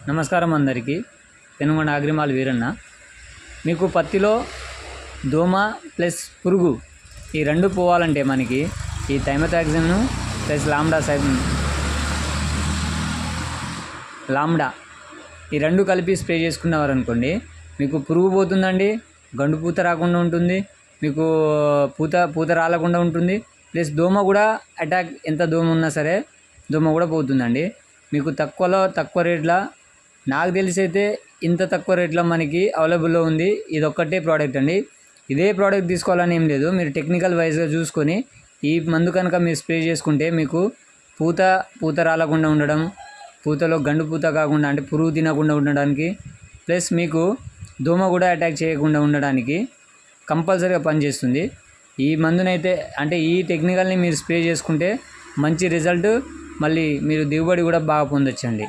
నమస్కారం అందరికీ. పెనుగొండ అగ్రిమాల్ వీరన్న. మీకు పత్తిలో దోమ ప్లస్ పురుగు ఈ రెండు పోవాలంటే మనకి ఈ థైమోథాక్సిన్ ప్లస్ లాంబ్డా ఈ రెండు కలిపి స్ప్రే చేసుకున్నవారు అనుకోండి, మీకు పురుగు పోతుందండి, గండు పూత రాకుండా ఉంటుంది, మీకు పూత రాలకుండా ఉంటుంది, ప్లస్ దోమ కూడా అటాక్, ఎంత దోమ ఉన్నా సరే దోమ కూడా పోతుందండి. మీకు తక్కువ రేట్లో, నాకు తెలిసి అయితే ఇంత తక్కువ రేట్లో మనకి అవైలబుల్లో ఉంది ఇది ఒక్కటే ప్రోడక్ట్ అండి. ఇదే ప్రోడక్ట్ తీసుకోవాలని ఏం లేదు, మీరు టెక్నికల్ వైజ్గా చూసుకొని ఈ మందు కనుక మీరు స్ప్రే చేసుకుంటే మీకు పూత రాలకుండా ఉండడం, పూతలో గండు పూత కాకుండా అంటే పురుగు తినకుండా ఉండడానికి, ప్లస్ మీకు దోమ కూడా అటాక్ చేయకుండా ఉండడానికి కంపల్సరీగా పనిచేస్తుంది. ఈ మందునైతే అంటే ఈ టెక్నికల్ని మీరు స్ప్రే చేసుకుంటే మంచి రిజల్ట్, మళ్ళీ మీరు దిగుబడి కూడా బాగా పొందొచ్చండి.